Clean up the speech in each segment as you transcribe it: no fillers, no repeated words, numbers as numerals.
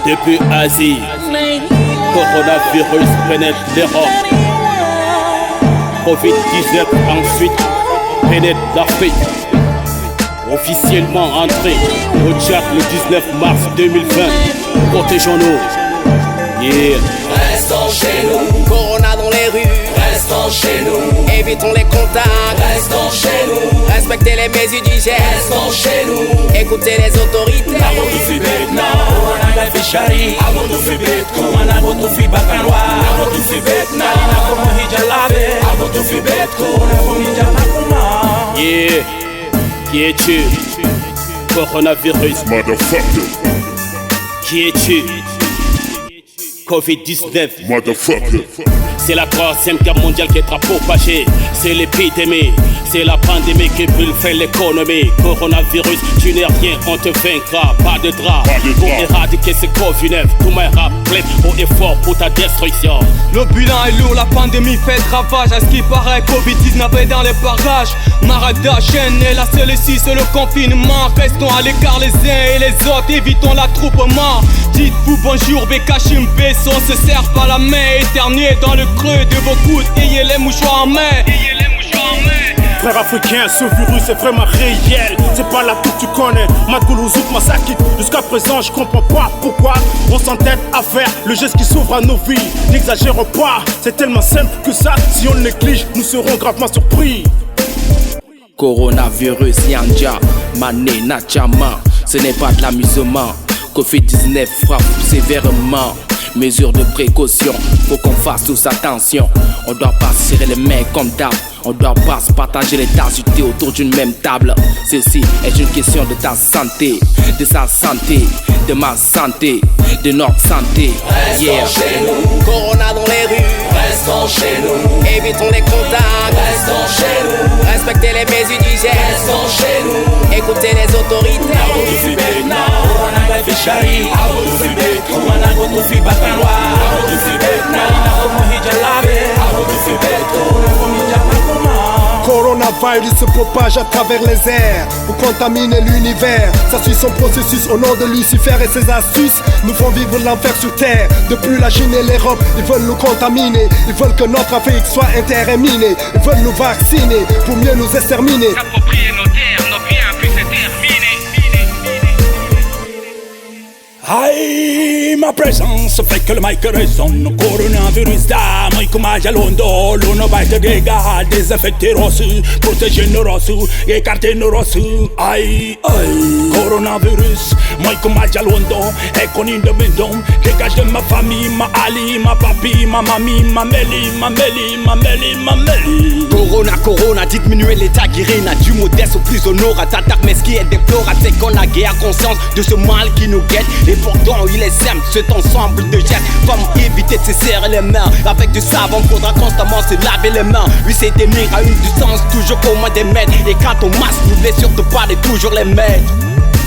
Depuis Asie, coronavirus pénètre l'Europe. Covid-19 ensuite pénètre l'Afrique. Officiellement entré au Tchad le 19 mars 2020. Protégeons-nous. Yeah. Restons chez nous. Corona dans les rues. Restons chez nous. Évitons les contacts. Restons chez nous. Respectez les mesures d'hygiène. Restons chez nous. Écoutez les autorités. Yeah. Qui es-tu? Coronavirus. Motherfucker. Qui es-tu? Covid-19. Motherfucker. C'est la troisième guerre mondiale qui est propagée. C'est l'épidémie, c'est la pandémie qui bouleverse l'économie. Coronavirus, tu n'es rien, on te vaincra. Pas de drap pour éradiquer ce Covid-19. Tout m'est rappelé au effort pour ta destruction. Le bilan est lourd, la pandémie fait ravage. À ce qui paraît, Covid-19 est dans les parages. Marada, chaîne et la seule issue, c'est le confinement. Restons à l'écart les uns et les autres, évitons l'attroupement. Dites-vous bonjour, Bekashim Besson. Se serre pas la main, éternuez dans le creux de vos coudes. Ayez les mouchoirs en main. Frère africain, ce virus est vraiment réel. C'est pas la toute tu connais, Matgoulouzouk Masaki. Jusqu'à présent je comprends pas pourquoi on s'entête à faire le geste qui s'ouvre à nos vies. N'exagère pas, c'est tellement simple que ça. Si on le néglige, nous serons gravement surpris. Coronavirus, Yanja, Mané, Nachama. Ce n'est pas de l'amusement. Covid-19 frappe sévèrement. Mesures de précaution, faut qu'on fasse tous attention. On doit pas se serrer les mains comme d'hab. On doit pas se partager les tasses du thé autour d'une même table. Ceci est une question de ta santé, de sa santé, de ma santé, de notre santé. Restons chez nous, Corona dans les rues. Restons chez nous, évitons les contacts. Restons chez nous, respectez les mesures d'hygiène. Restons chez nous, écoutez les autorités. Coronavirus se propage à travers les airs pour contaminer l'univers. Ça suit son processus au nom de Lucifer et ses astuces nous font vivre l'enfer sur terre. Depuis la Chine et l'Europe, ils veulent nous contaminer. Ils veulent que notre Afrique soit interminée. Ils veulent nous vacciner pour mieux nous exterminer. S'approprier nos terres, nos biens puissent être terminés. Aïe, ma présence fait que le mic résonne. Coronavirus da, moi comme à Jalondo. L'on va te dégâts, désinfecter rossu, protéger nos rossus, écarter nos rossus. Aïe, aïe, coronavirus, moi comme à Jalondo. Et qu'on y demande, dégage de ma famille, ma Ali, ma papi, ma mamie, ma Mélie, ma Mélie, ma Mélie, ma Mélie. Corona, diminuer l'état guérina. Du modeste au plus honorable, t'attaques, mais ce qui est déplorable, c'est qu'on a guère conscience de ce mal qui nous guette. Et pourtant il est simple cet ensemble de gestes. Comme éviter de se serrer les mains avec du savon, faudra constamment se laver les mains. Oui, c'est tenir à une distance toujours au moins des mètres. Et quand on masque, n'oubliez surtout pas de toujours les mettre.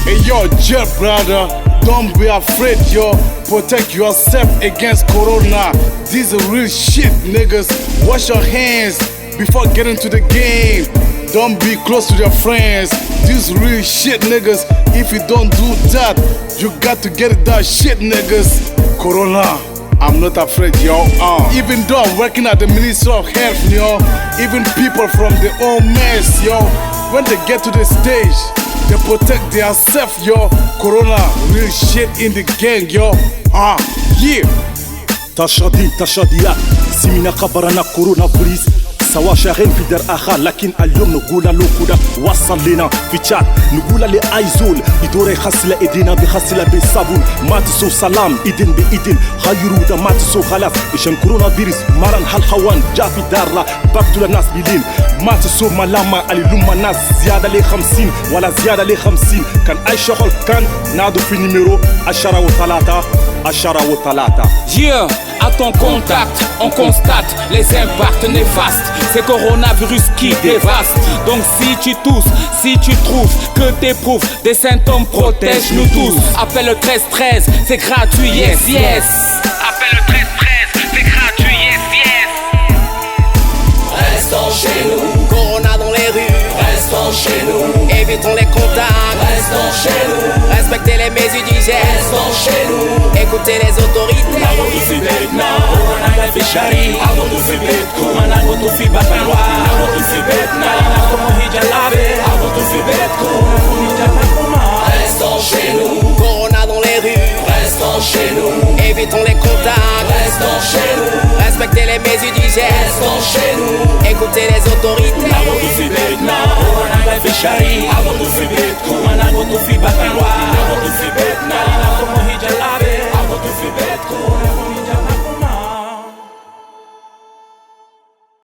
Hey yo, Jeff brother, don't be afraid yo. Protect yourself against corona. This is real shit niggas. Wash your hands before getting to the game. Don't be close to your friends. This real shit niggas. If you don't do that, you got to get that shit niggas. Corona, I'm not afraid yo. Even though I'm working at the Ministry of Health yo, even people from the old mess yo, when they get to the stage, they protect themselves yo. Corona, real shit in the gang yo. Yeah. تشاديات سمينا خبرنا كورونا فيروس سوا شاغين في در اخر لكن اليوم نقول له كده وصل لنا في تشات نقول لايزول يدور يغسل ايدينا بغسل بالصابون ما تسو سلام ايدين بايدين غيروا ده ما تسو خلاص عشان كورونا فيروس مرن هالخوان جا في دار لا بقتل الناس بليل ما تسو ملاما اللي لما ناس زياده ل 50 ولا زياده ل 50 كان اي شغل كان نادو في نيميرو 10 و3 Yeah, à ton contact, on constate les impacts néfastes. C'est coronavirus qui dévaste. Donc si tu tousses, si tu trouves que t'éprouves des symptômes, protège-nous tous. Appelle le 1313, c'est gratuit, yes, yes. Appelle le 1313, c'est gratuit, yes, yes. Restons chez nous, Corona dans les rues. Restons chez nous, évitons les contacts. Restons chez nous, respectez les mesures d'hygiène. Restons chez nous. écoutez les autorités. Restons chez nous. Corona dans les rues. Restons chez nous. Évitons les contacts. Restons chez nous. Respectez les mesures d'hygiène. Restons chez nous. Écoutez les autorités.